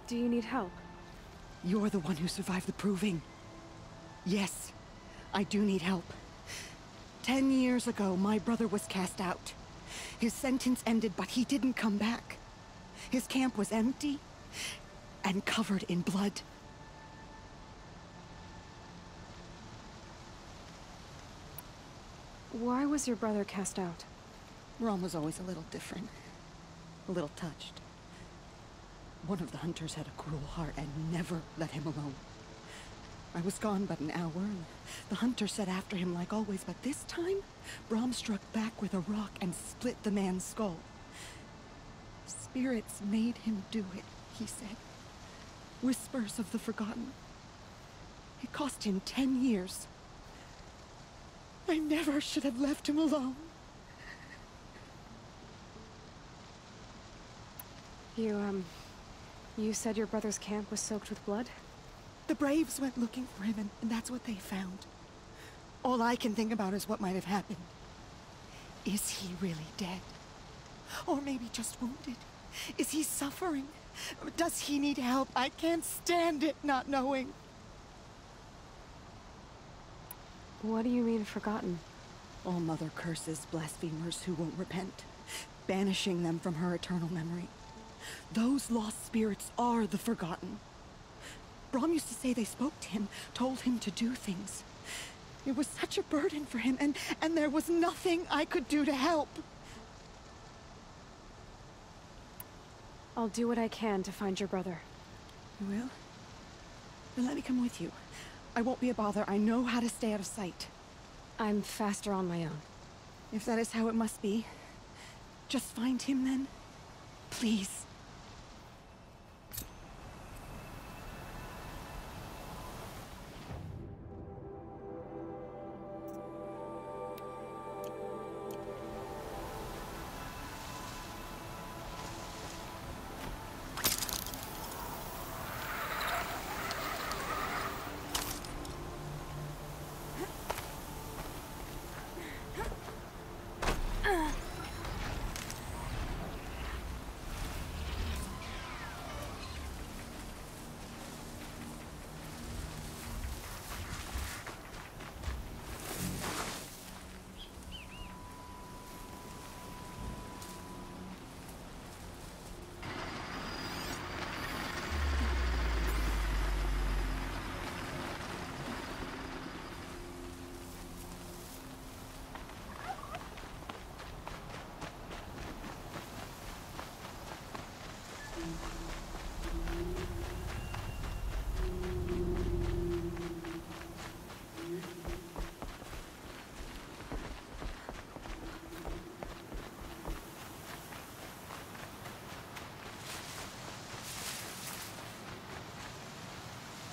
Do you need help? You're the one who survived the proving. Yes, I do need help. 10 years ago, my brother was cast out. His sentence ended, but he didn't come back. His camp was empty and covered in blood. Why was your brother cast out? Rom was always a little different. A little touched. One of the hunters had a cruel heart and never let him alone. I was gone but an hour, and the hunter set after him like always, but this time, Brom struck back with a rock and split the man's skull. Spirits made him do it, he said. Whispers of the forgotten. It cost him 10 years. I never should have left him alone. You said your brother's camp was soaked with blood? The Braves went looking for him, and that's what they found. All I can think about is what might have happened. Is he really dead? Or maybe just wounded? Is he suffering? Does he need help? I can't stand it not knowing. What do you mean, forgotten? All Mother curses blasphemers who won't repent, banishing them from her eternal memory. Those lost spirits are the forgotten. Brom used to say they spoke to him, told him to do things. It was such a burden for him, and there was nothing I could do to help. I'll do what I can to find your brother. You will? Then let me come with you. I won't be a bother. I know how to stay out of sight. I'm faster on my own. If that is how it must be, just find him then. Please.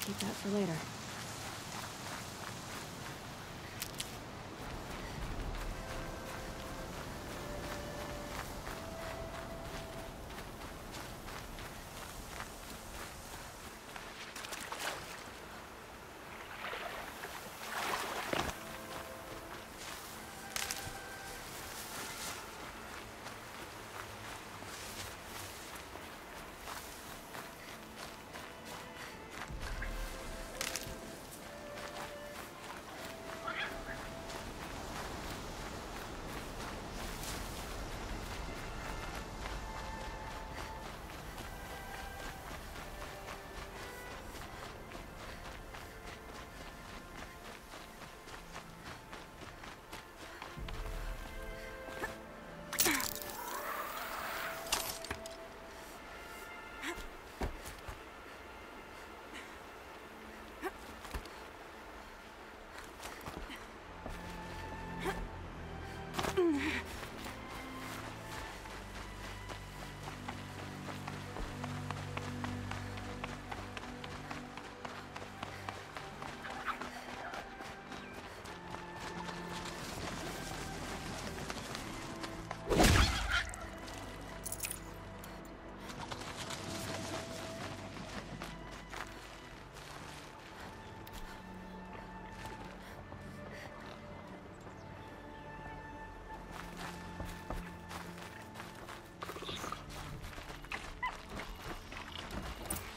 Keep that for later.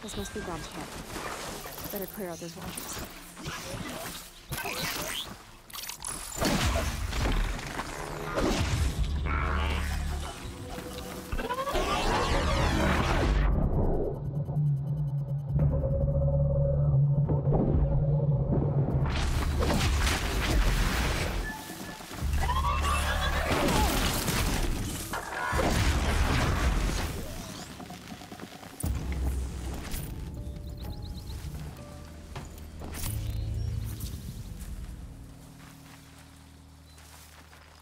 This must be Brom's camp. Better clear out those watchers.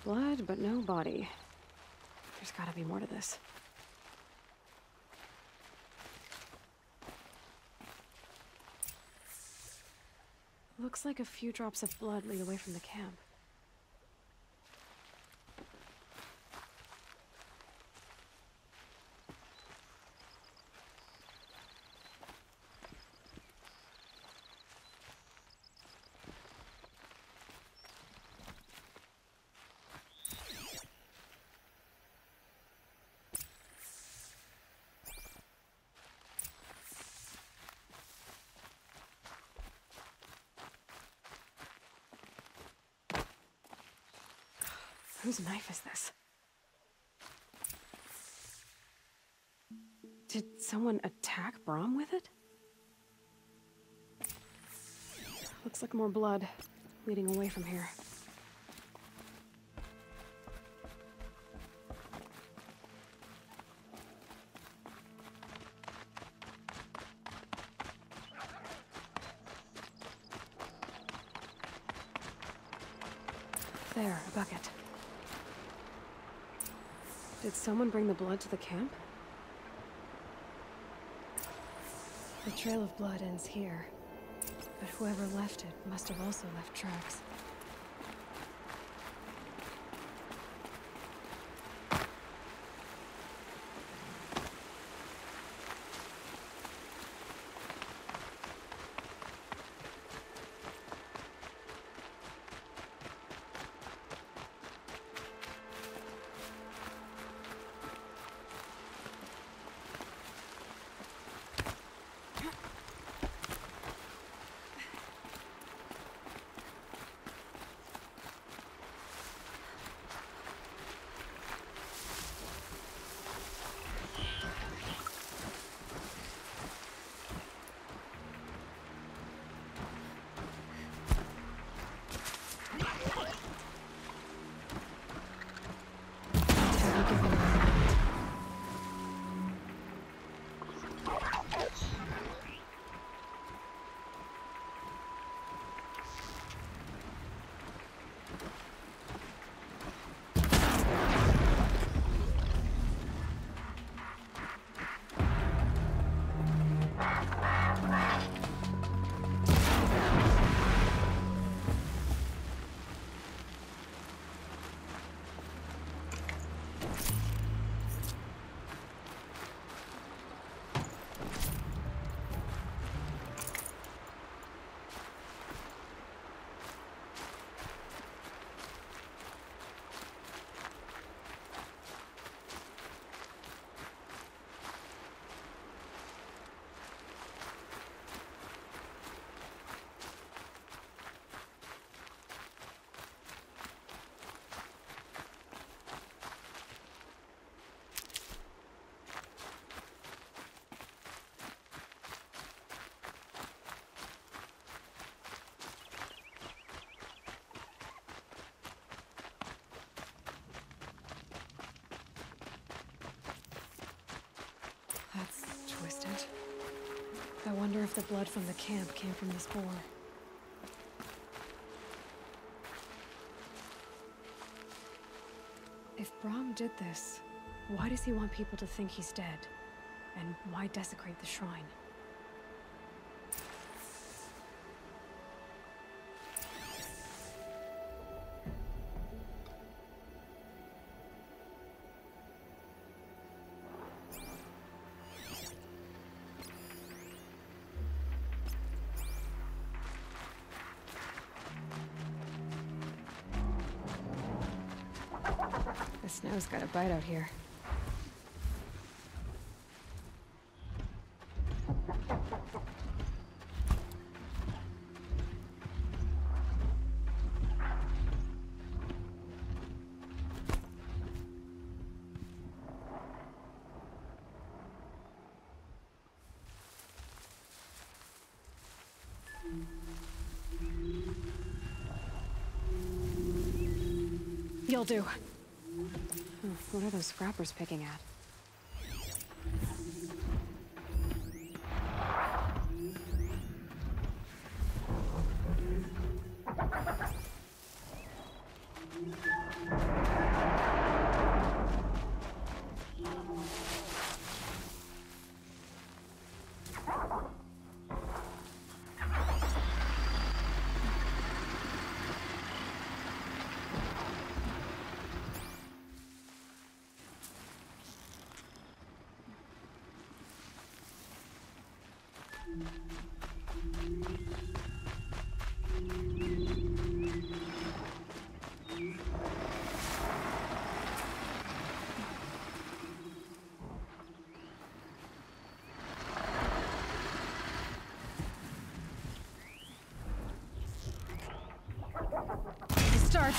Blood, but no body. There's gotta be more to this. Looks like a few drops of blood lead away from the camp. Whose knife is this? Did someone attack Brom with it? Looks like more blood leading away from here. There, a bucket. Did someone bring the blood to the camp? The trail of blood ends here, but whoever left it must have also left tracks. That's twisted. I wonder if the blood from the camp came from this boar. If Brom did this, why does he want people to think he's dead? And why desecrate the shrine? The snow's got a bite out here. You'll do. What are those scrappers picking at? Start.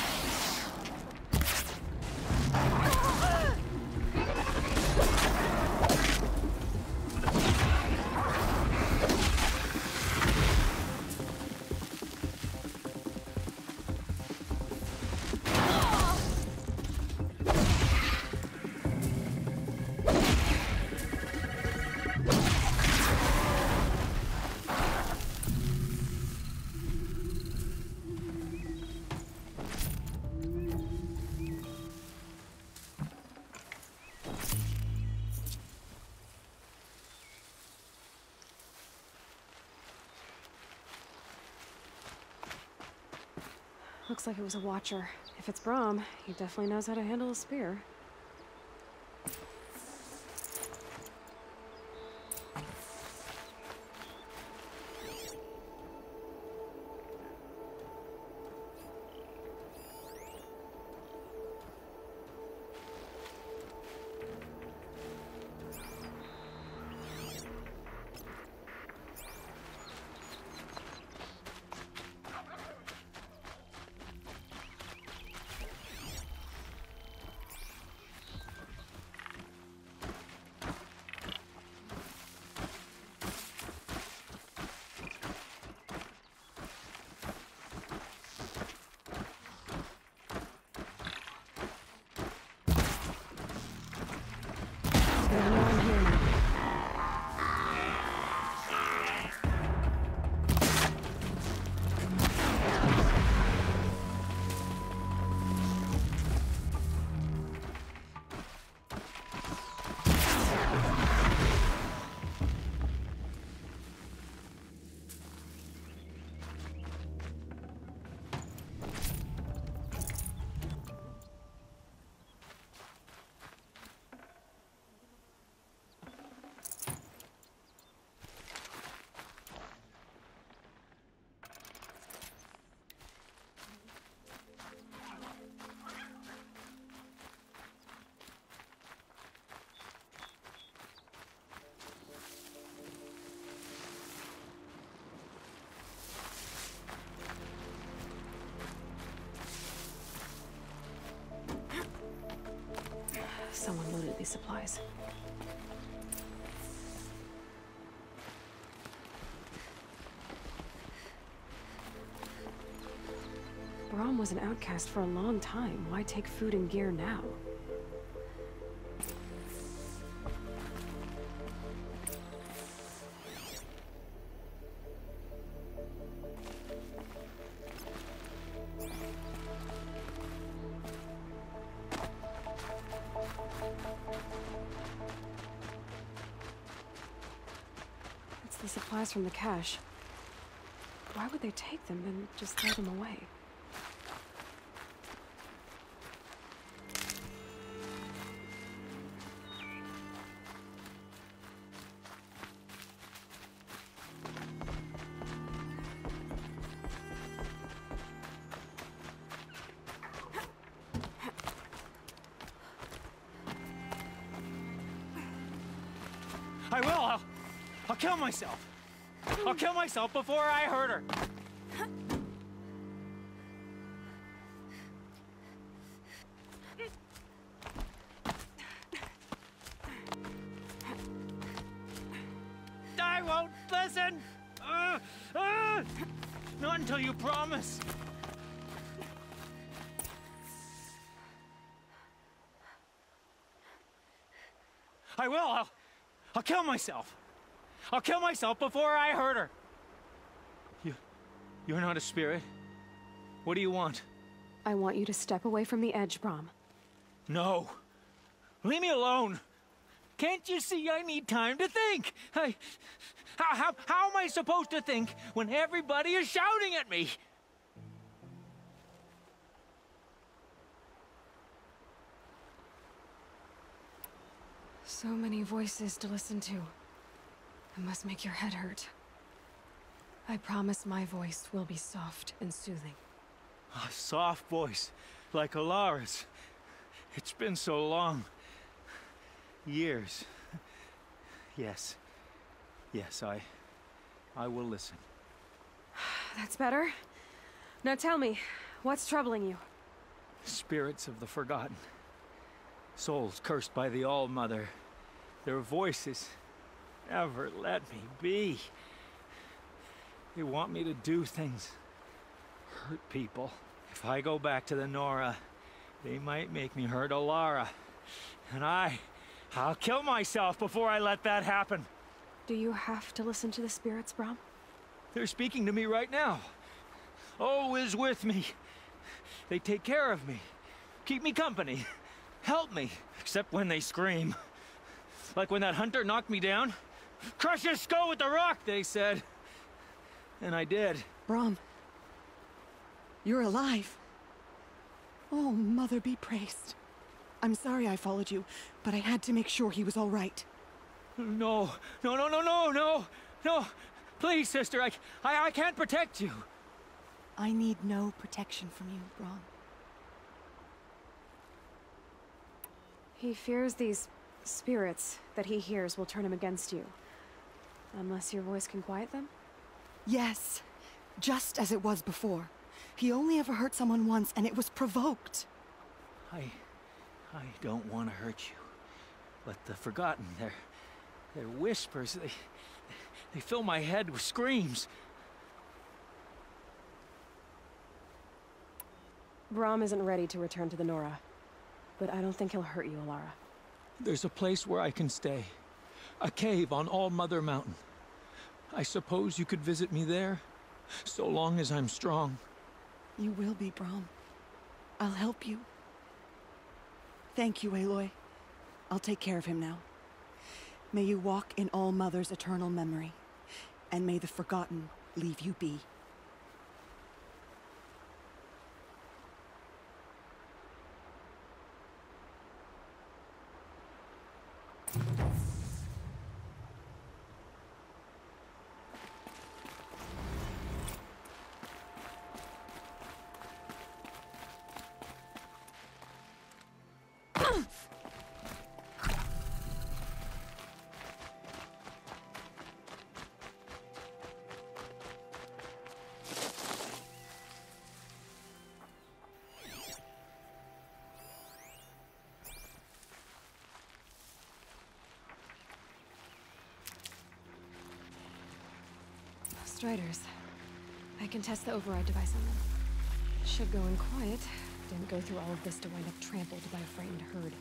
Looks like it was a watcher. If it's Brahm, he definitely knows how to handle a spear. Someone loaded these supplies. Brahm was an outcast for a long time. Why take food and gear now? It's the supplies from the cache. Why would they take them and just throw them away? I will. I'll kill myself. I'll kill myself before I hurt her. I won't listen. Not until you promise. I will. I'll kill myself. I'll kill myself before I hurt her. You're not a spirit. What do you want? I want you to step away from the edge, Brom. No. Leave me alone. Can't you see I need time to think? How am I supposed to think when everybody is shouting at me? So many voices to listen to. It must make your head hurt. I promise my voice will be soft and soothing. A soft voice, like Alara's. It's been so long. Years. Yes. Yes, I will listen. That's better. Now tell me, what's troubling you? Spirits of the forgotten. Souls cursed by the All-Mother. Their voices never let me be. They want me to do things. Hurt people. If I go back to the Nora, they might make me hurt Alara. And I'll kill myself before I let that happen. Do you have to listen to the spirits, Brom? They're speaking to me right now. O is with me. They take care of me. Keep me company. Help me. Except when they scream. Like when that hunter knocked me down. Crush his skull with the rock, they said. And I did. Brom, you're alive. Oh, Mother be praised. I'm sorry I followed you, but I had to make sure he was all right. No. Please, sister, I can't protect you. I need no protection from you, Brom. He fears these spirits that he hears will turn him against you. Unless your voice can quiet them? Yes, just as it was before. He only ever hurt someone once, and it was provoked. I don't want to hurt you. But the Forgotten, their whispers, they fill my head with screams. Brom isn't ready to return to the Nora, but I don't think he'll hurt you, Alara. There's a place where I can stay. A cave on All-Mother Mountain. I suppose you could visit me there, so long as I'm strong. You will be, Brom. I'll help you. Thank you, Aloy. I'll take care of him now. May you walk in All-Mother's eternal memory, and may the Forgotten leave you be. Striders. I can test the override device on them. Should go in quiet. Didn't go through all of this to wind up trampled by a frightened herd.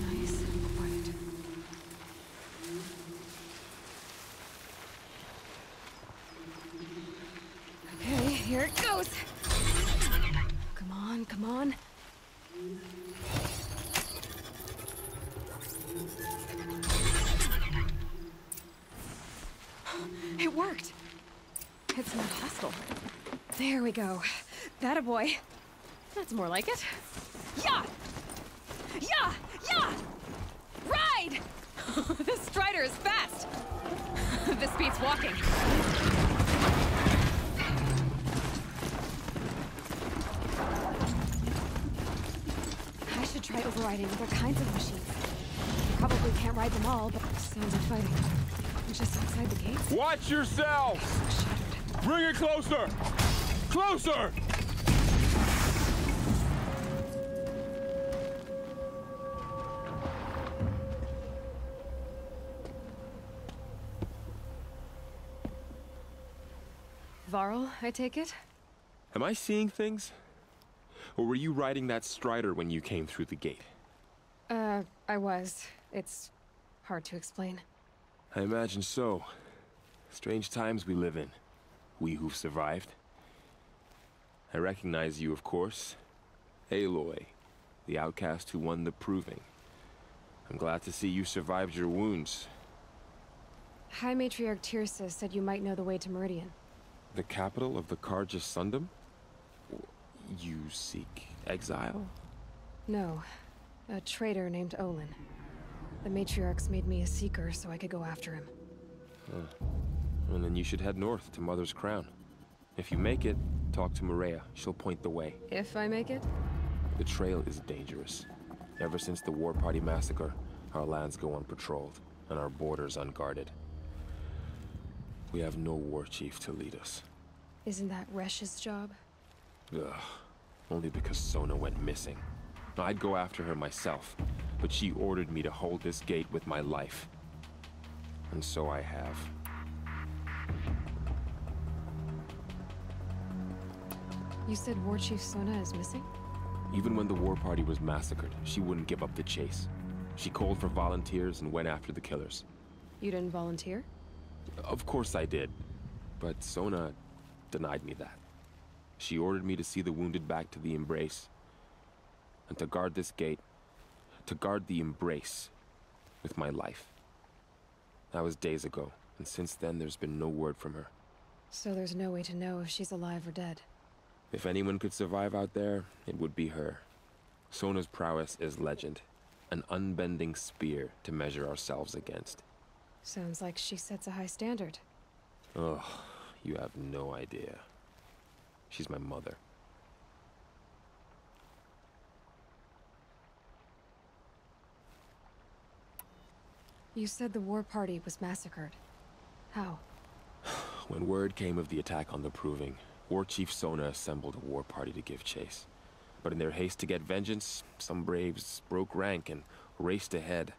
Nice and quiet. Okay, here it goes. Come on, come on. It worked. It's not hostile. There we go. That a boy. That's more like it. Yeah! Yeah! Yeah! Ride! This Strider is fast. This beats walking. I should try overriding other kinds of machines. Probably can't ride them all, but sounds like fighting. I'm just outside the gates. Watch yourself! Shattered. Bring it closer! Closer! Varl, I take it? Am I seeing things? Or were you riding that strider when you came through the gate? I was. It's hard to explain. I imagine so. Strange times we live in. We who've survived. I recognize you, of course. Aloy, the outcast who won the proving. I'm glad to see you survived your wounds. High Matriarch Tirsa said you might know the way to Meridian. The capital of the Carja Sundom? You seek exile? No. A traitor named Olin. The Matriarchs made me a seeker so I could go after him. And then you should head north to Mother's Crown. If you make it, talk to Maria. She'll point the way. If I make it? The trail is dangerous. Ever since the War Party massacre, our lands go unpatrolled, and our borders unguarded. We have no war chief to lead us. Isn't that Resh's job? Ugh. Only because Sona went missing. I'd go after her myself, but she ordered me to hold this gate with my life. And so I have. You said War Chief Sona is missing? Even when the War Party was massacred, she wouldn't give up the chase. She called for volunteers and went after the killers. You didn't volunteer? Of course I did, but Sona denied me that. She ordered me to see the wounded back to the Embrace, and to guard this gate, to guard the Embrace with my life. That was days ago, and since then there's been no word from her. So there's no way to know if she's alive or dead. If anyone could survive out there, it would be her. Sona's prowess is legend, an unbending spear to measure ourselves against. Sounds like she sets a high standard. Ugh, you have no idea. She's my mother. You said the War Party was massacred. How? When word came of the attack on the Proving, War Chief Sona assembled a war party to give chase. But in their haste to get vengeance, some braves broke rank and raced ahead,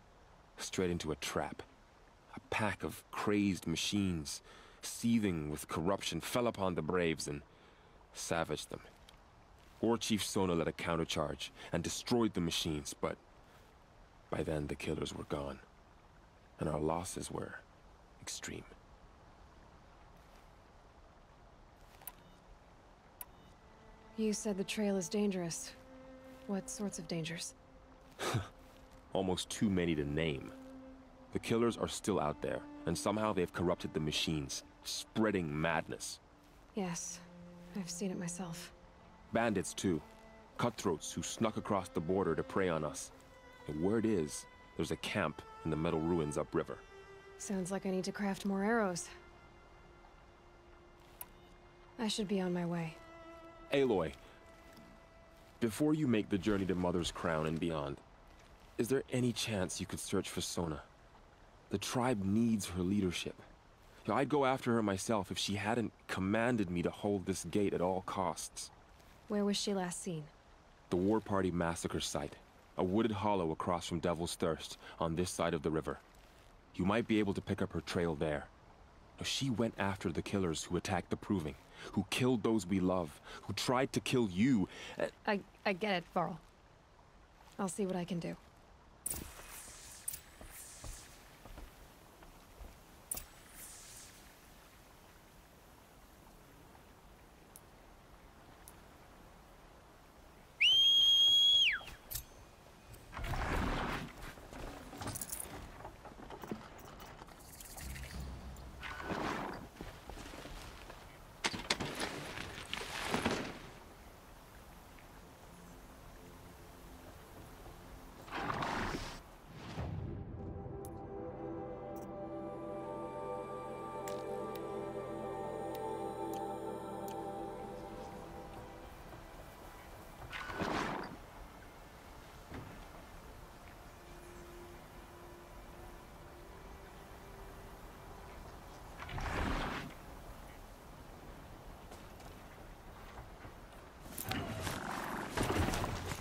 straight into a trap. A pack of crazed machines, seething with corruption, fell upon the braves and savaged them. War Chief Sona led a countercharge and destroyed the machines, but by then the killers were gone, and our losses were extreme. You said the trail is dangerous. What sorts of dangers? Almost too many to name. The killers are still out there, and somehow they've corrupted the machines, spreading madness. Yes, I've seen it myself. Bandits, too. Cutthroats who snuck across the border to prey on us. And word is, there's a camp in the metal ruins upriver. Sounds like I need to craft more arrows. I should be on my way. Aloy, before you make the journey to Mother's Crown and beyond, is there any chance you could search for Sona? The tribe needs her leadership. I'd go after her myself if she hadn't commanded me to hold this gate at all costs. Where was she last seen? The War Party massacre site. A wooded hollow across from Devil's Thirst, on this side of the river. You might be able to pick up her trail there. She went after the killers who attacked the Proving, who killed those we love, who tried to kill you. I get it, Varl. I'll see what I can do.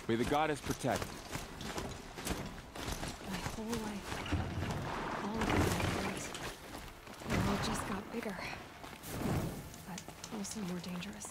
May the goddess protect. My whole life, all of my words, they all just got bigger. But also more dangerous.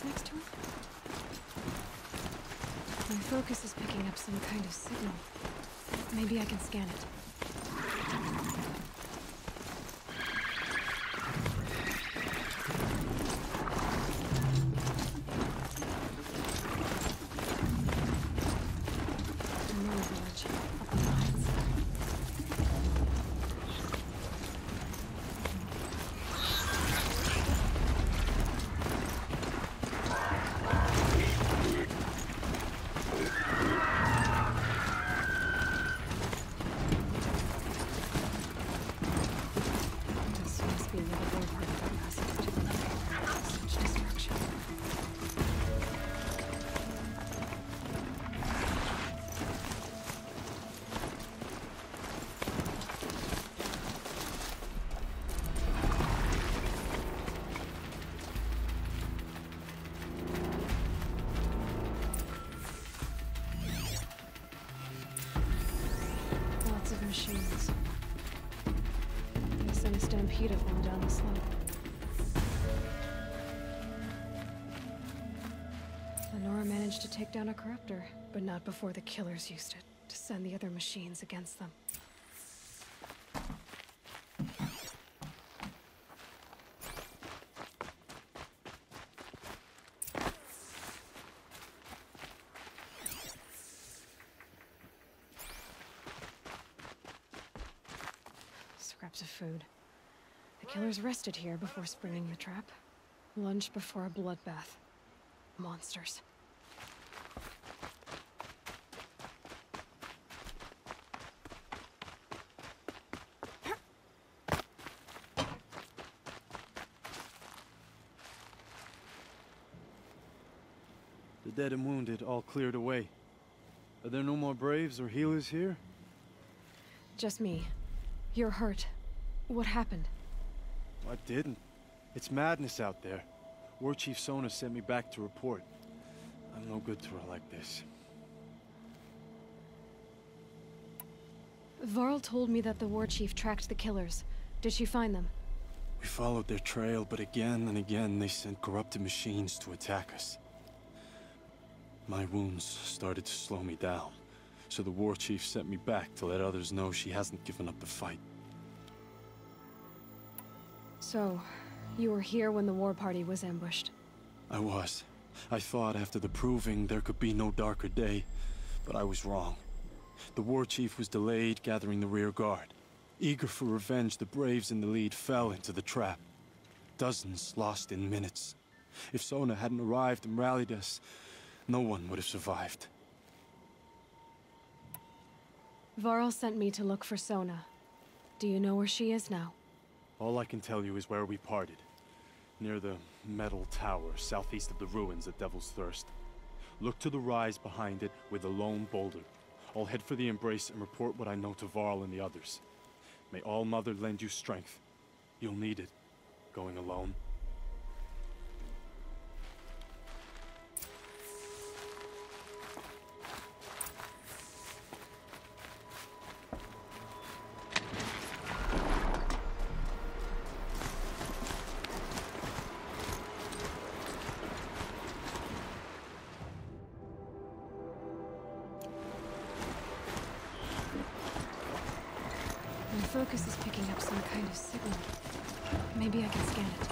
Next to him? My focus is picking up some kind of signal. Maybe I can scan it. Another village up on the heights. Machines. They sent a stampede of them down the slope. Lenora managed to take down a corruptor, but not before the killers used it to send the other machines against them. Scraps of food. The killers rested here before springing the trap. Lunch before a bloodbath. Monsters. The dead and wounded all cleared away. Are there no more braves or healers here? Just me. You're hurt. What happened? I didn't. It's madness out there. War Chief Sona sent me back to report. I'm no good to her like this. Varl told me that the war chief tracked the killers. Did she find them? We followed their trail, but again and again they sent corrupted machines to attack us. My wounds started to slow me down, so the war chief sent me back to let others know she hasn't given up the fight. So, you were here when the war party was ambushed? I was. I thought after the proving there could be no darker day, but I was wrong. The war chief was delayed gathering the rear guard. Eager for revenge, the braves in the lead fell into the trap. Dozens lost in minutes. If Sona hadn't arrived and rallied us, no one would have survived. Varl sent me to look for Sona. Do you know where she is now? All I can tell you is where we parted. Near the metal tower, southeast of the ruins at Devil's Thirst. Look to the rise behind it with a lone boulder. I'll head for the embrace and report what I know to Varl and the others. May All Mother lend you strength. You'll need it, going alone. focus is picking up some kind of signal. Maybe I can scan it.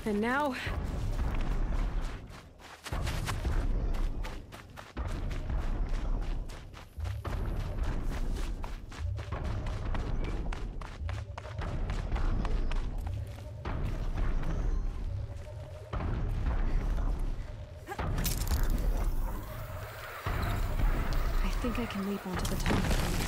And now... I think I can leap onto the tunnel from here.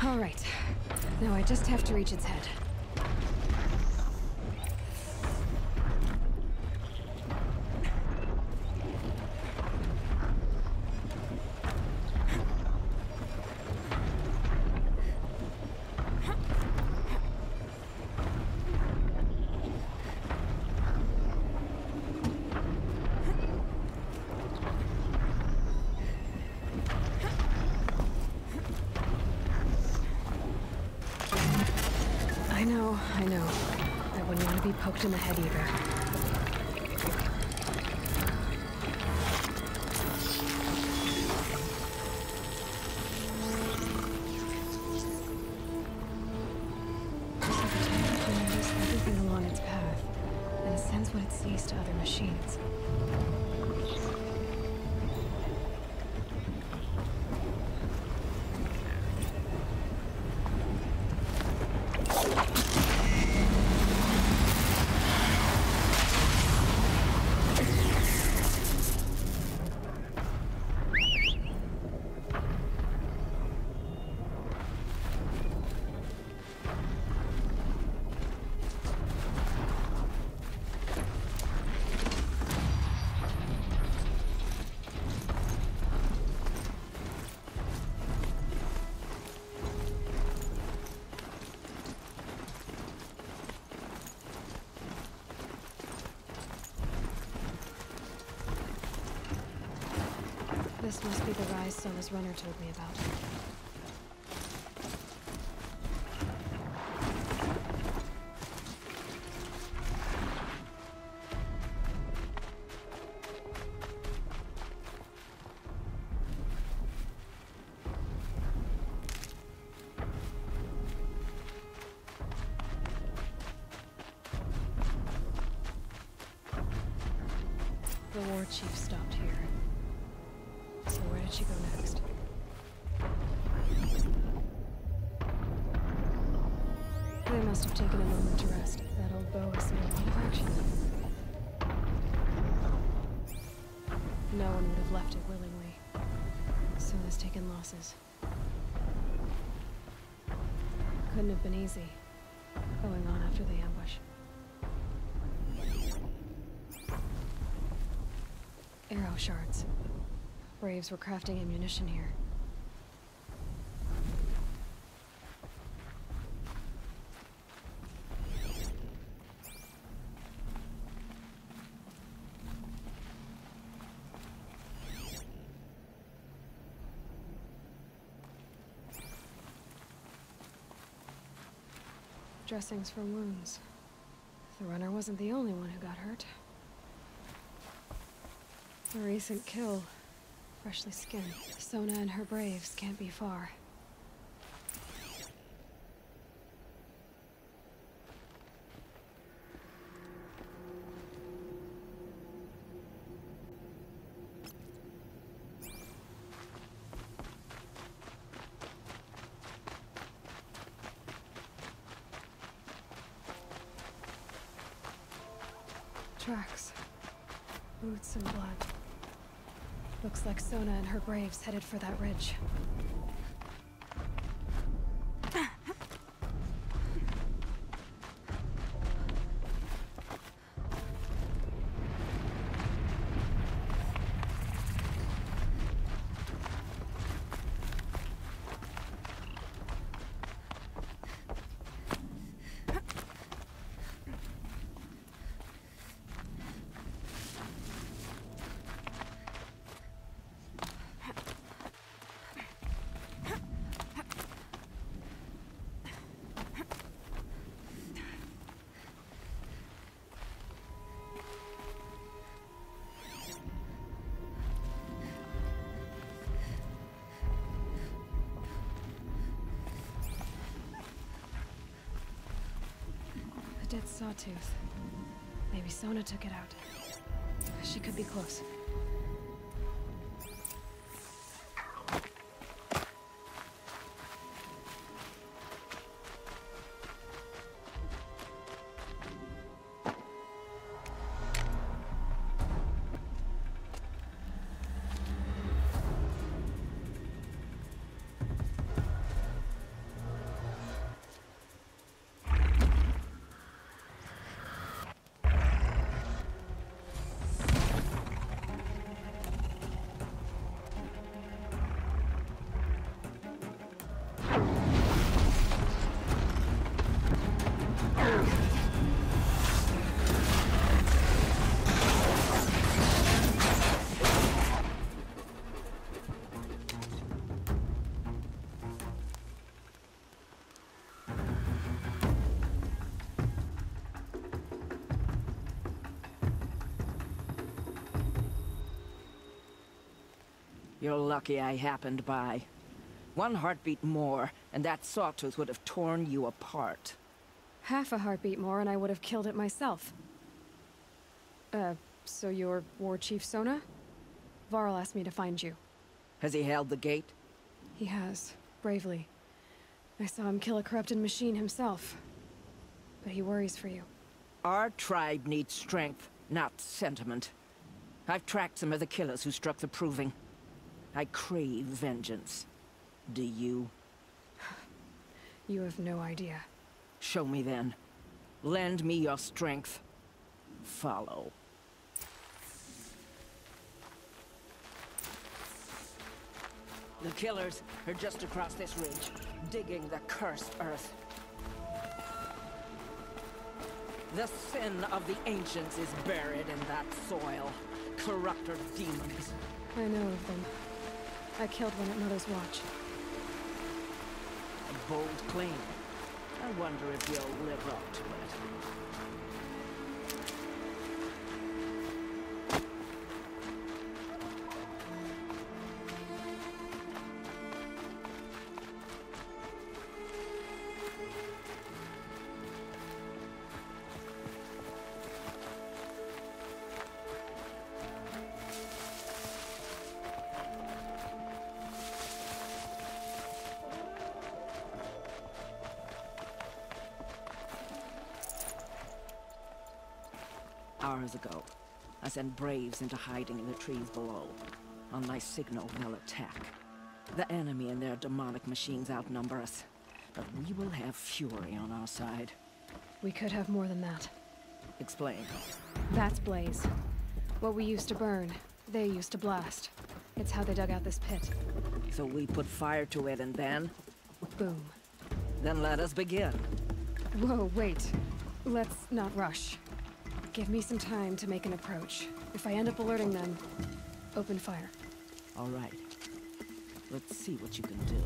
All right. Now I just have to reach its head. I know. I wouldn't want to be poked in the head either. Notice everything along its path, and it sends what it sees to other machines. This must be the rise Sona's runner told me about. The war chief stopped here. So where did she go next? They must have taken a moment to rest. That old bow has seen a lot of action. No one would have left it willingly. Sona's taken losses. Couldn't have been easy, going on after the ambush. Arrow shards. Braves were crafting ammunition here. dressings for wounds. The runner wasn't the only one who got hurt. A recent kill. Freshly skinned. Sona and her braves can't be far. Tracks. Boots and blood. Looks like Sona and her braves headed for that ridge. A dead sawtooth. Maybe Sona took it out. She could be close. You're lucky I happened by. One heartbeat more, and that sawtooth would have torn you apart. Half a heartbeat more and I would have killed it myself. So you're War Chief Sona? Varl asked me to find you. Has he held the gate? He has, bravely. I saw him kill a corrupted machine himself. But he worries for you. Our tribe needs strength, not sentiment. I've tracked some of the killers who struck the Proving. I crave vengeance. Do you? You have no idea. Show me then. Lend me your strength. Follow. The killers are just across this ridge, digging the cursed earth. The sin of the ancients is buried in that soil. Corrupter demons. I know of them. I killed one at Mother's Watch. A bold claim. I wonder if you'll live up to it. Hours ago, I sent braves into hiding in the trees below. On my signal, they'll attack. The enemy and their demonic machines outnumber us, but we will have fury on our side. We could have more than that. Explain. That's Blaze. What we used to burn, they used to blast. It's how they dug out this pit. So we put fire to it and then? Boom. Then let us begin. Whoa, wait. Let's not rush. Give me some time to make an approach. If I end up alerting them, open fire. All right. Let's see what you can do.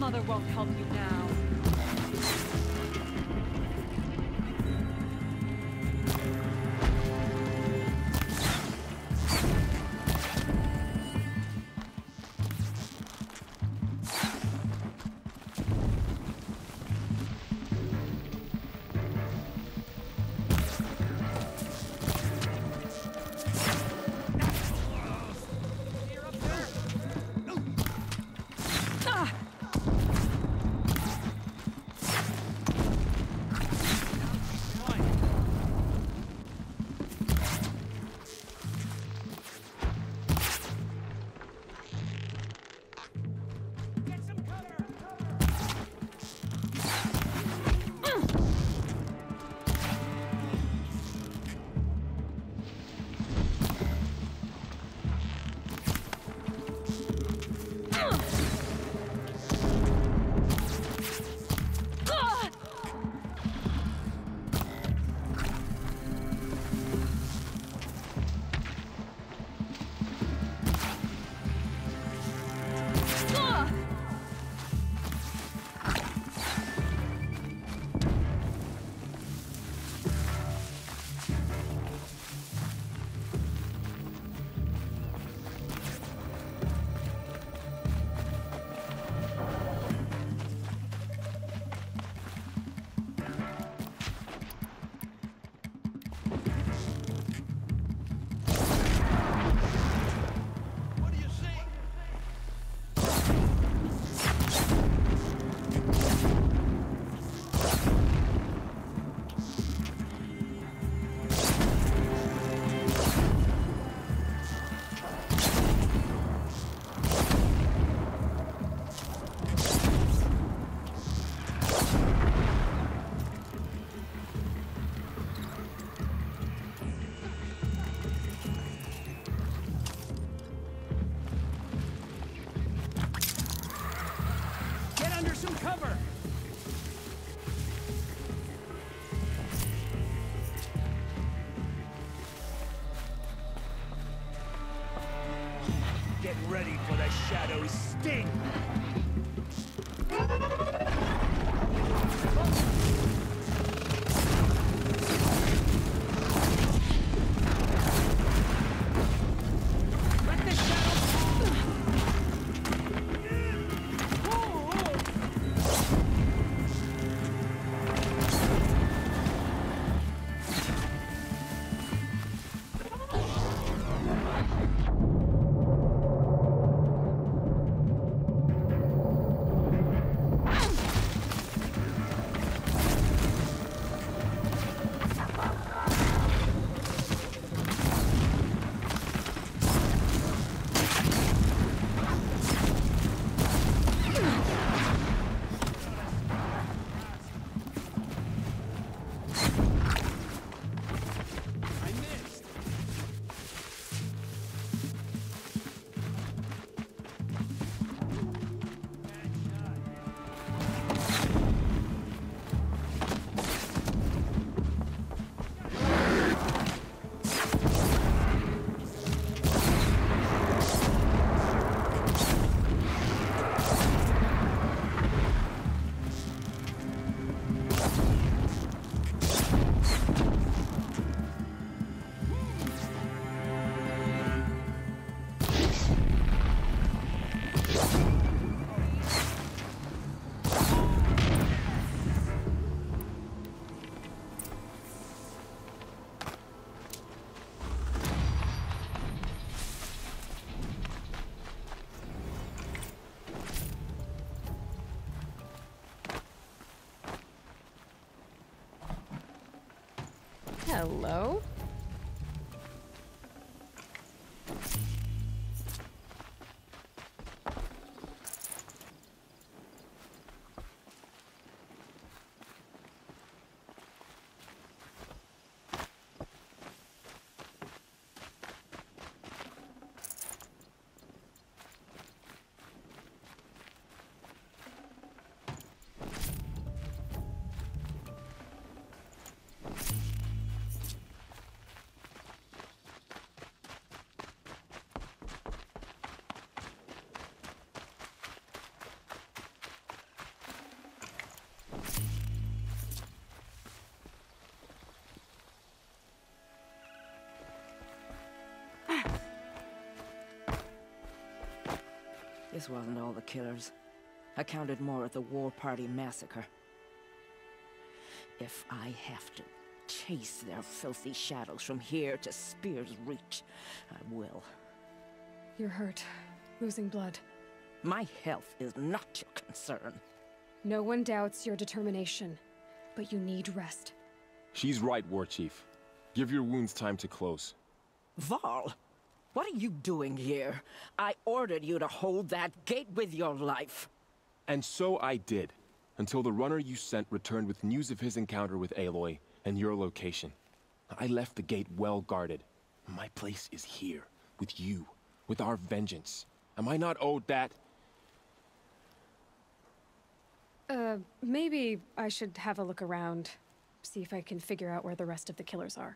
Mother won't help you now. Get ready for the Shadow's sting! Let the Shadow... Hello? This wasn't all the killers. I counted more at the War Party massacre. If I have to chase their filthy shadows from here to Spear's Reach, I will. You're hurt. Losing blood. My health is not your concern. No one doubts your determination, but you need rest. She's right, War Chief. Give your wounds time to close. Varl, what are you doing here? I ordered you to hold that gate with your life. And so I did, until the runner you sent returned with news of his encounter with Aloy and your location. I left the gate well guarded. My place is here, with you, with our vengeance. Am I not owed that? Maybe I should have a look around. See if I can figure out where the rest of the killers are.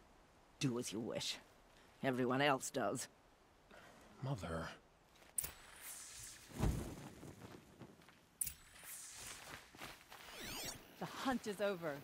Do as you wish. Everyone else does. Mother... The hunt is over.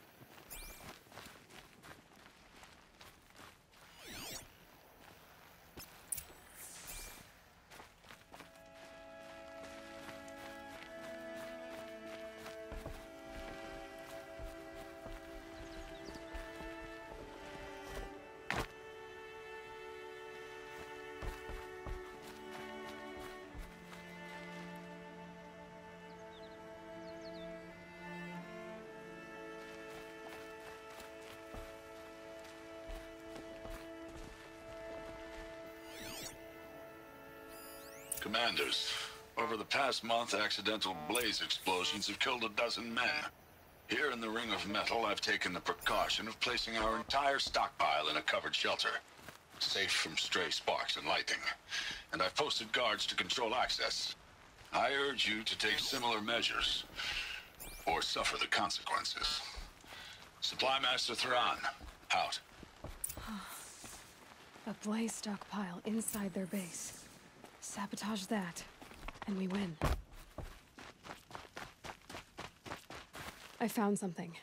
Commanders, over the past month, accidental blaze explosions have killed 12 men. Here in the Ring of Metal, I've taken the precaution of placing our entire stockpile in a covered shelter, safe from stray sparks and lightning. And I've posted guards to control access. I urge you to take similar measures, or suffer the consequences. Supply Master Thran, out. A blaze stockpile inside their base. Sabotage that, and we win. I found something.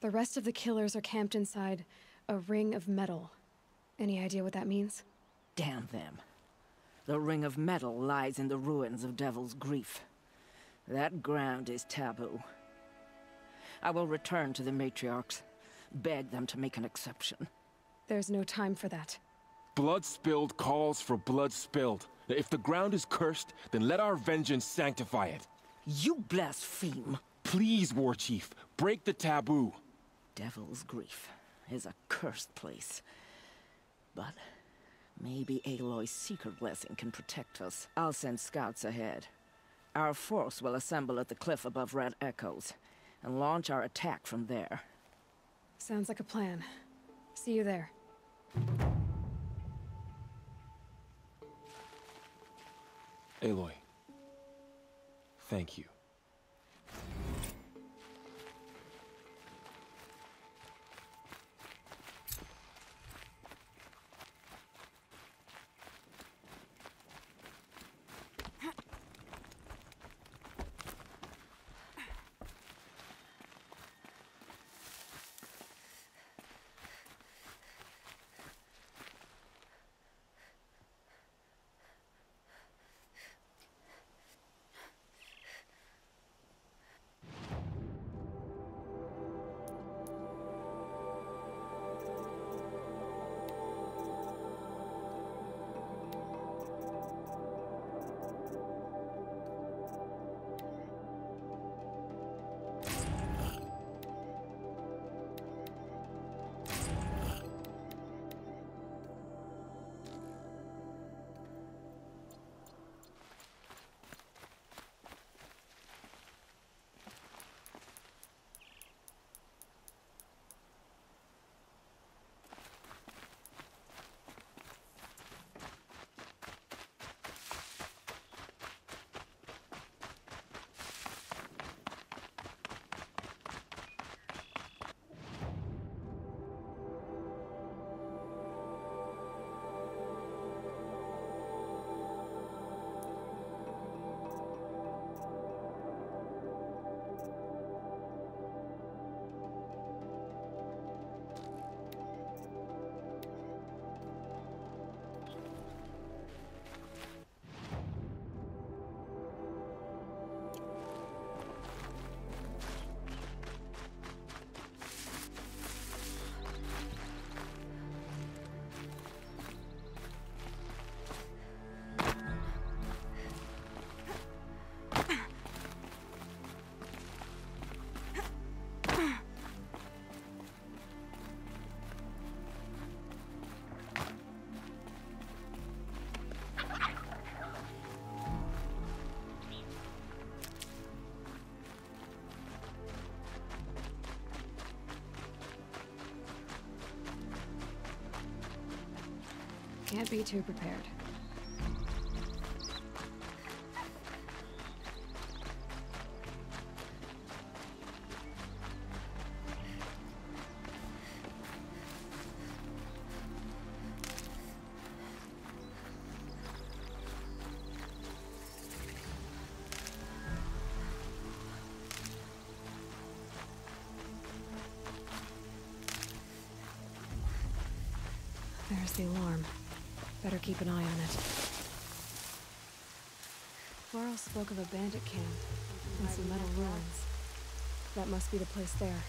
The rest of the killers are camped inside a ring of metal. Any idea what that means? Damn them. The Ring of Metal lies in the ruins of Devil's Grief. That ground is taboo. I will return to the matriarchs, beg them to make an exception. There's no time for that. Blood spilled calls for blood spilled. If the ground is cursed, then let our vengeance sanctify it. You blaspheme! Please, War Chief, break the taboo. Devil's Grief is a cursed place. But maybe Aloy's secret blessing can protect us. I'll send scouts ahead. Our force will assemble at the cliff above Red Echoes, and launch our attack from there. Sounds like a plan. See you there. Aloy, thank you. Can't be too prepared. There's the alarm. Better keep an eye on it. Varl spoke of a bandit camp and some metal ruins. That must be the place there.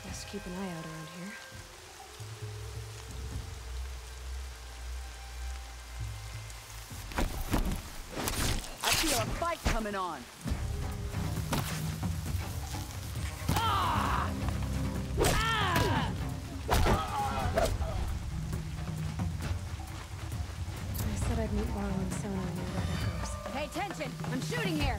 Best keep an eye out around here. I feel a fight coming on. I said I'd meet Varl and Sona near Red Echoes. Pay attention! I'm shooting here!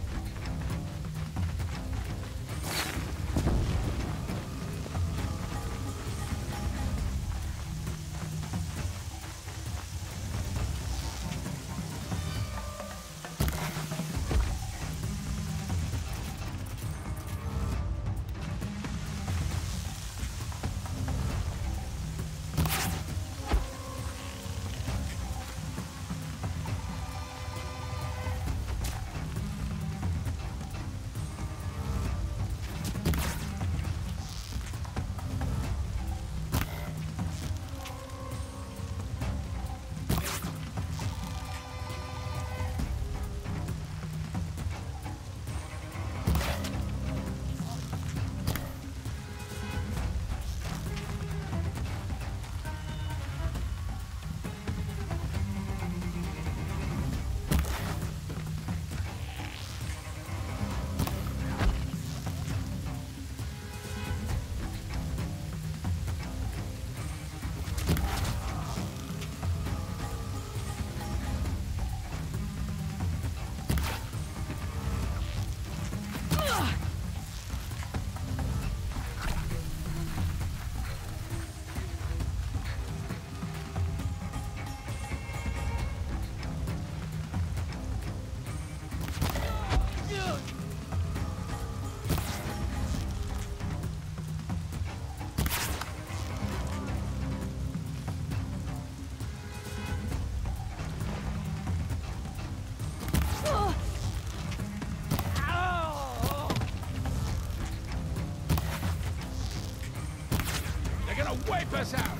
Wipe us out!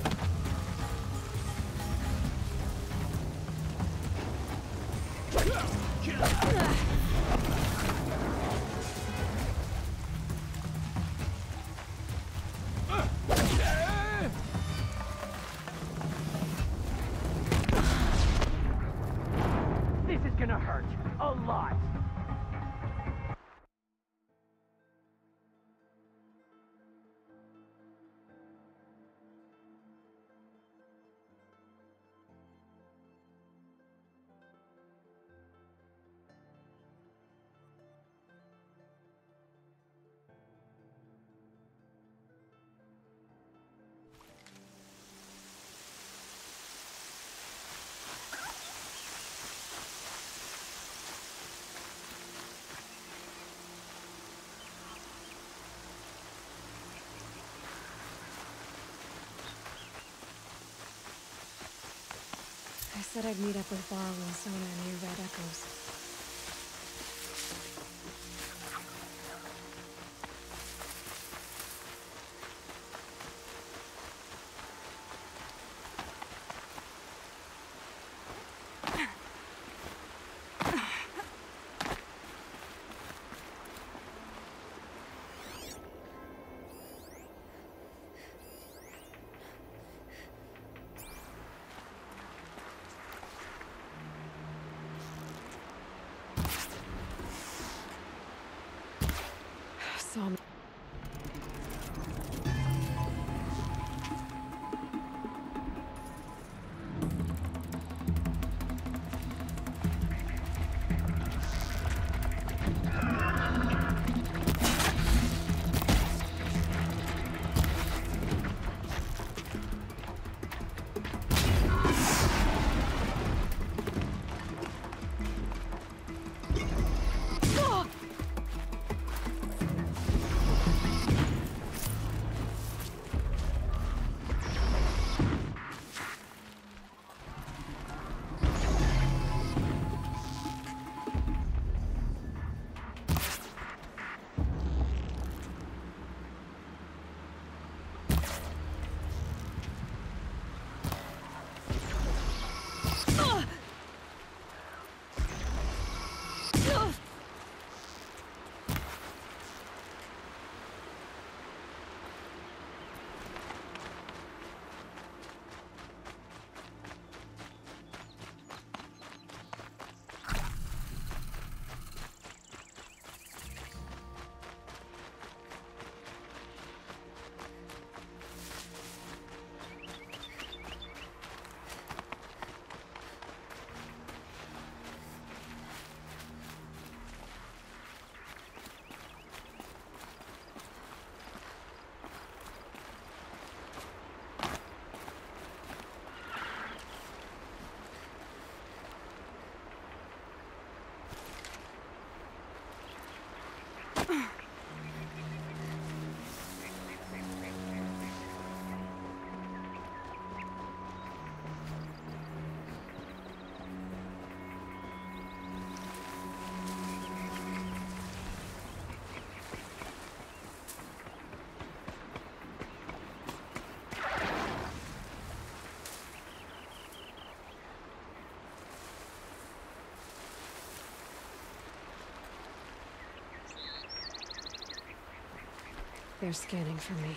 This is gonna hurt a lot. I said I'd meet up with Varl and Sona near Red Echoes. Saw me. They're scanning for me.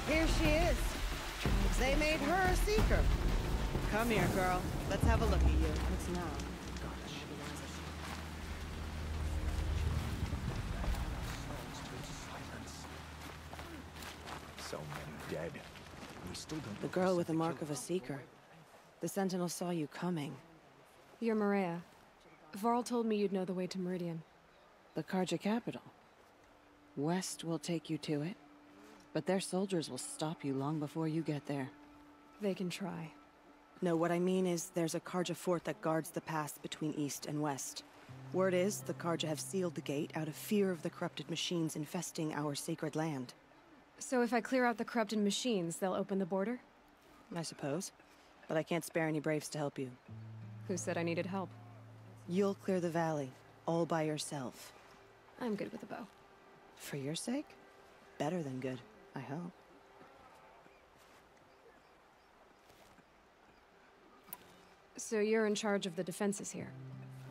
Here she is. They made her a seeker. Come here, girl. Let's have a look at you. What's now? So many dead. We still don't. The girl with the mark of a seeker. The Sentinel saw you coming. You're Maria. Varl told me you'd know the way to Meridian. The Karja capital. West will take you to it, but their soldiers will stop you long before you get there. They can try. No, what I mean is there's a Karja fort that guards the pass between east and west. Word is the Karja have sealed the gate out of fear of the corrupted machines infesting our sacred land. So if I clear out the corrupted machines, they'll open the border? I suppose. But I can't spare any braves to help you. Who said I needed help? You'll clear the valley, all by yourself. I'm good with a bow. For your sake? Better than good, I hope. So you're in charge of the defenses here?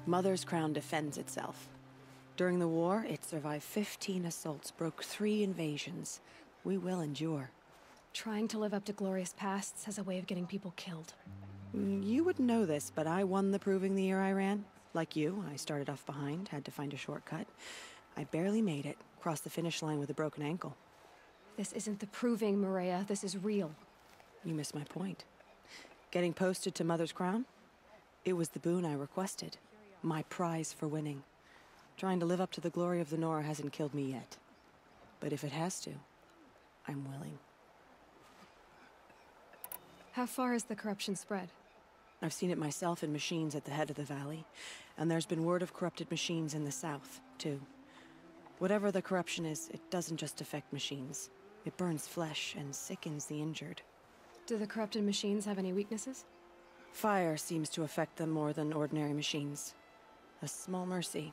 Mother's Crown defends itself. During the war, it survived 15 assaults, broke 3 invasions. We will endure. Trying to live up to glorious pasts has a way of getting people killed. You wouldn't know this, but I won the Proving the year I ran. Like you, I started off behind, had to find a shortcut. I barely made it, crossed the finish line with a broken ankle. This isn't the Proving, Maria. This is real. You missed my point. Getting posted to Mother's Crown? It was the boon I requested. My prize for winning. Trying to live up to the glory of the Nora hasn't killed me yet. But if it has to, I'm willing. How far has the corruption spread? I've seen it myself in machines at the head of the valley, and there's been word of corrupted machines in the south, too. Whatever the corruption is, it doesn't just affect machines. It burns flesh and sickens the injured. Do the corrupted machines have any weaknesses? Fire seems to affect them more than ordinary machines. A small mercy.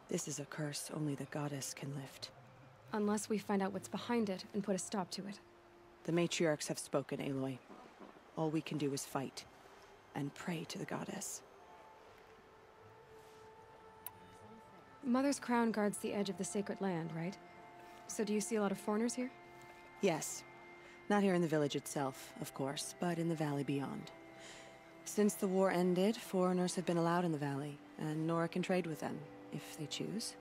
This is a curse only the goddess can lift. Unless we find out what's behind it and put a stop to it. The matriarchs have spoken, Aloy. All we can do is fight, and pray to the goddess. Mother's Crown guards the edge of the sacred land, right? So do you see a lot of foreigners here? Yes. Not here in the village itself, of course, but in the valley beyond. Since the war ended, foreigners have been allowed in the valley, and Nora can trade with them, if they choose.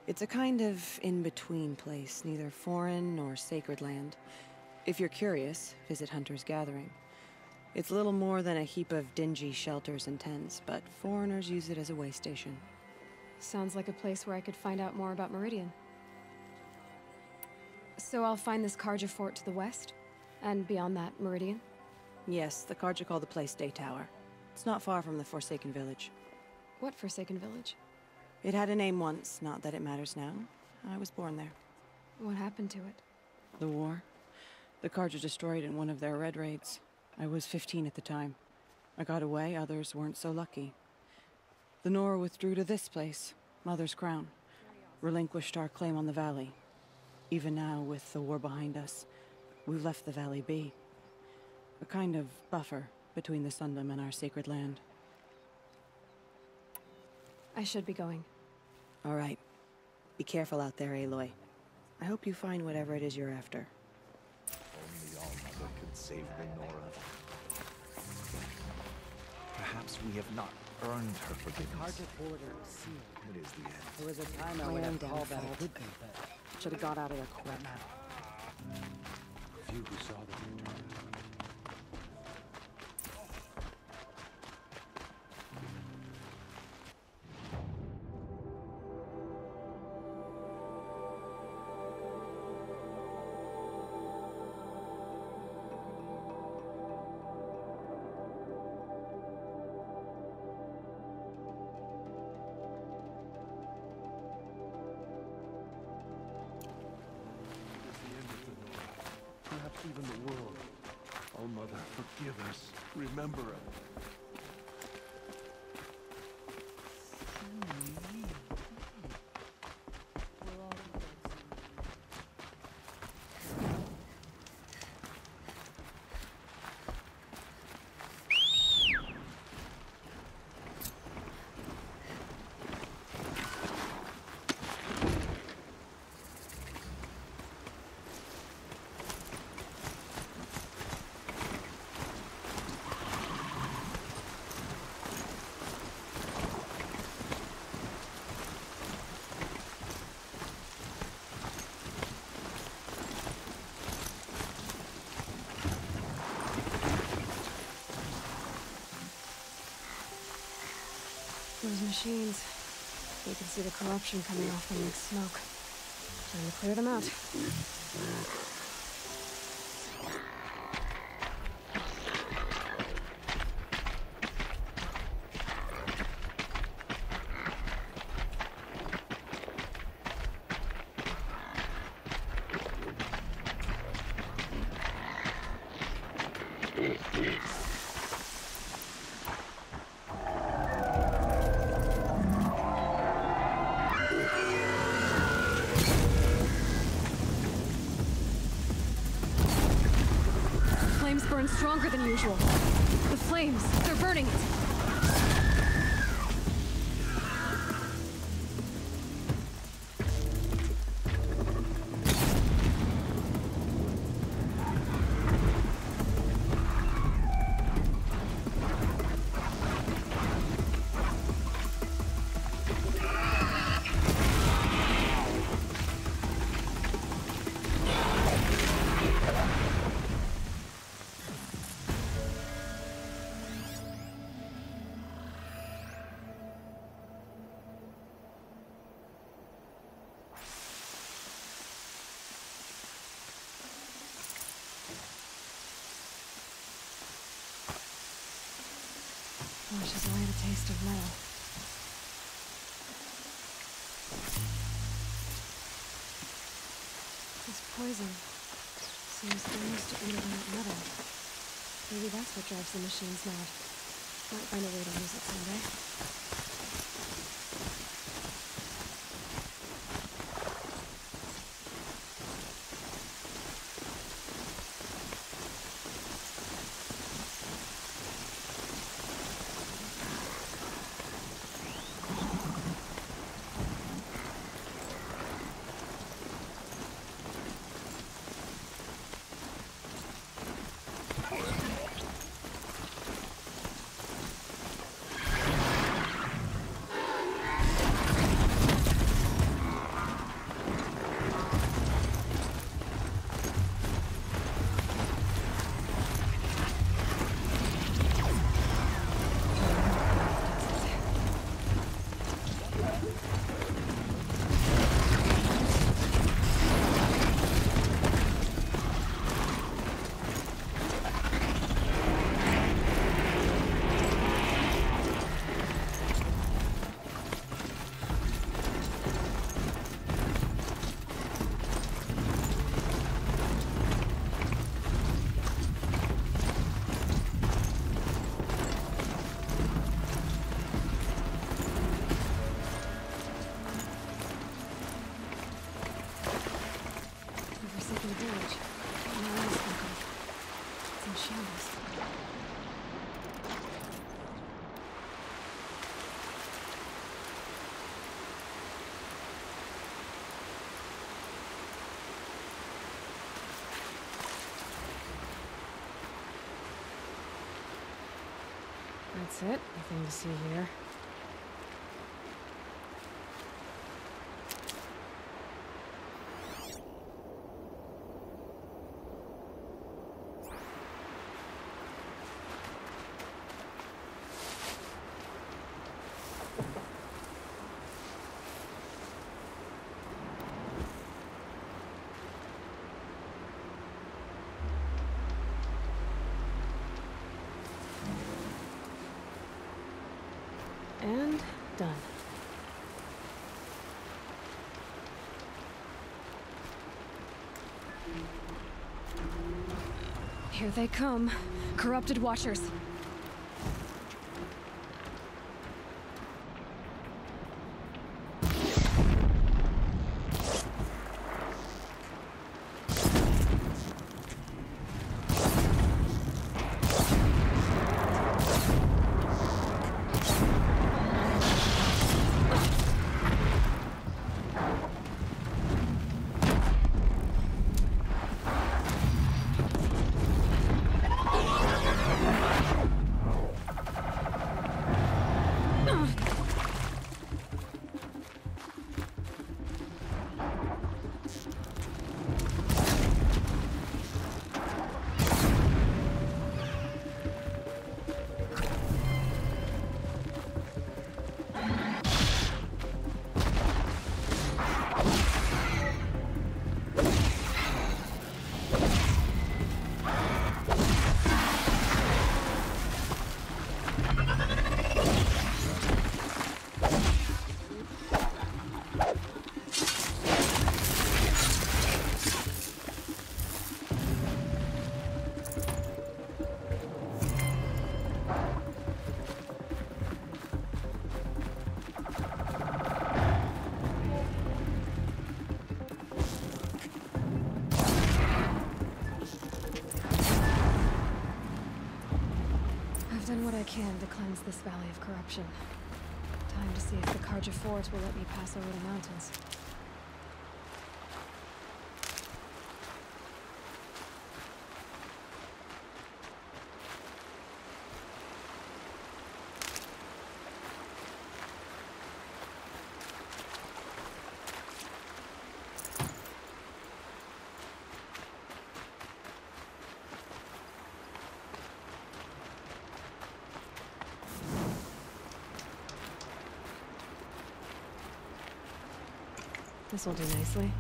It's a kind of in-between place, neither foreign nor sacred land. If you're curious, visit Hunter's Gathering. It's little more than a heap of dingy shelters and tents, but foreigners use it as a way station. Sounds like a place where I could find out more about Meridian. So I'll find this Karja fort to the west? And beyond that, Meridian? Yes, the Karja call the place Day Tower. It's not far from the Forsaken Village. What Forsaken Village? It had a name once, not that it matters now. I was born there. What happened to it? The war. The cards are destroyed in one of their red raids. I was 15 at the time. I got away, others weren't so lucky. The Nora withdrew to this place, Mother's Crown. Relinquished our claim on the valley. Even now, with the war behind us, we've left the valley be. A kind of buffer between the Sundom and our sacred land. I should be going. All right. Be careful out there, Aloy. I hope you find whatever it is you're after. Only All-Mother could save the Nora. Perhaps we have not earned her forgiveness. Carja border sealed. It is the end. There was a time I My would own have called that downfall. a good thing, but should have got out of there quick. Few who saw the return. Perhaps even the world. Oh, Mother, forgive us. Remember us. Those machines. You can see the corruption coming off them like smoke. Time to clear them out. Flames burn stronger than usual. The flames, they're burning it. Washes away the taste of metal. This poison seems almost to eat away at metal. Maybe that's what drives the machines mad. Might find a way to use it someday. in shambles. That's it. Nothing to see here. And done. Here they come. Corrupted Watchers. I've done what I can to cleanse this valley of corruption. Time to see if the Karja Force will let me pass over the mountains. This will do nicely.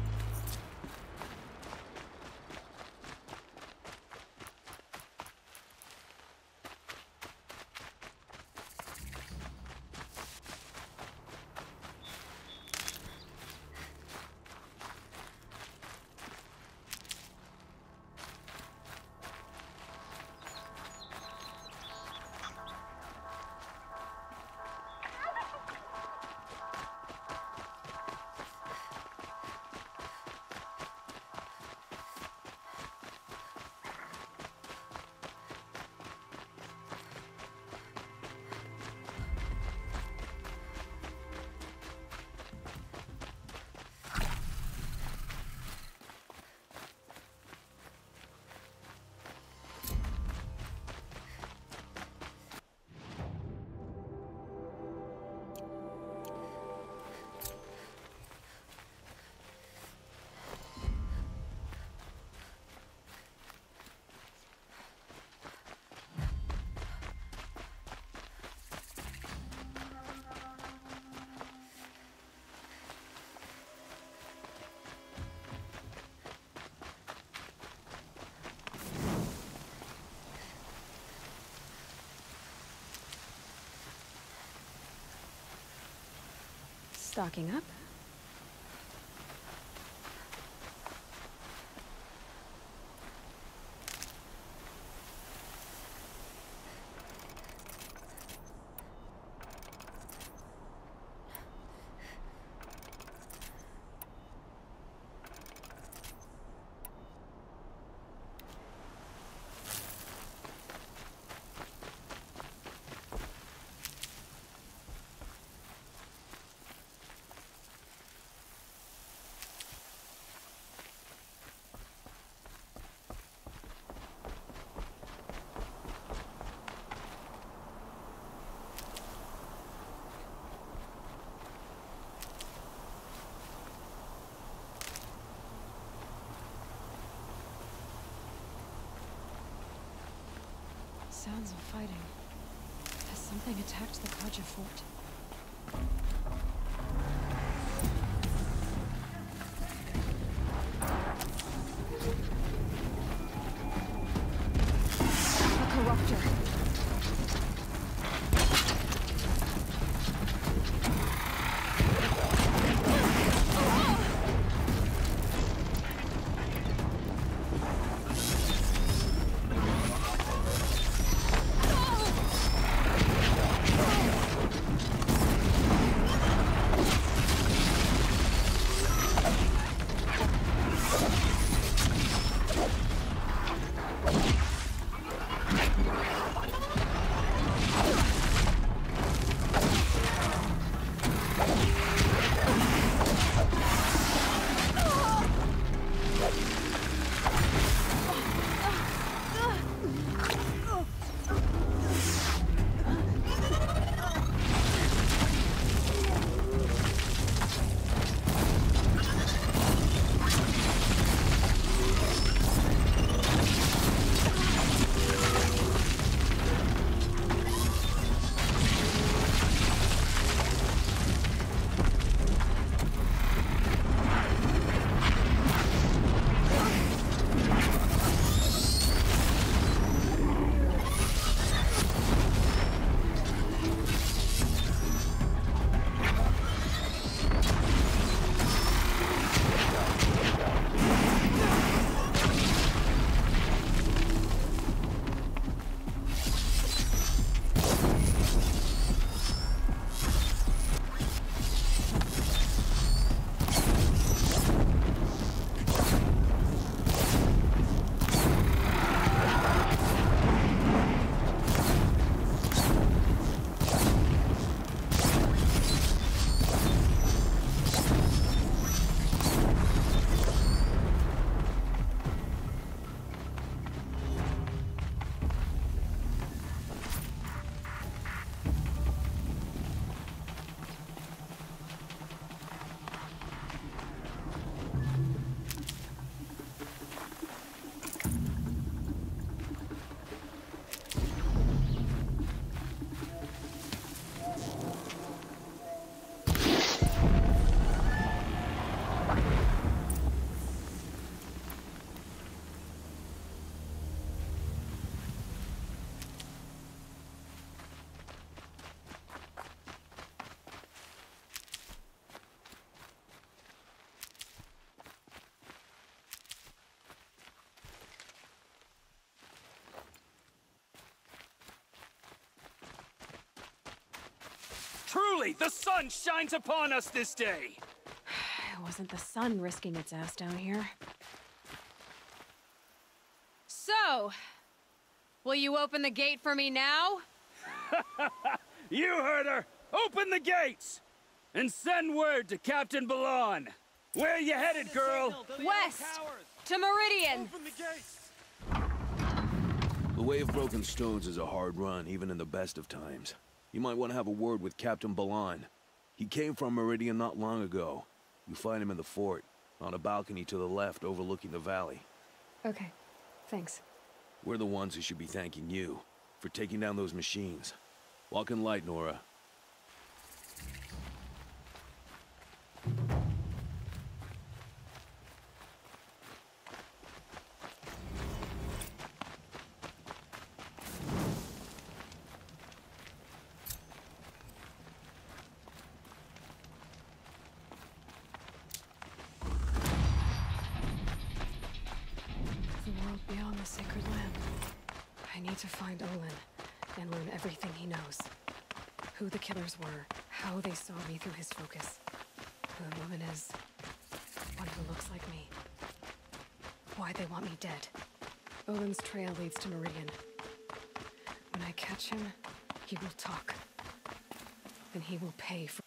Stocking up. sounds of fighting. Has something attacked the Kaja fort? A corruptor. Truly, the sun shines upon us this day! It wasn't the sun risking its ass down here. So, will you open the gate for me now? You heard her! Open the gates! And send word to Captain Balon! Where you headed, girl? West! To Meridian! The way of broken stones is a hard run, even in the best of times. You might want to have a word with Captain Balon. He came from Meridian not long ago. You find him in the fort, on a balcony to the left overlooking the valley. Okay, thanks. We're the ones who should be thanking you for taking down those machines. Walk in light, Nora. Beyond the sacred land. I need to find Olin and learn everything he knows. Who the killers were, how they saw me through his focus, who the woman is, one who looks like me, why they want me dead. Olin's trail leads to Meridian. When I catch him, he will talk. Then he will pay for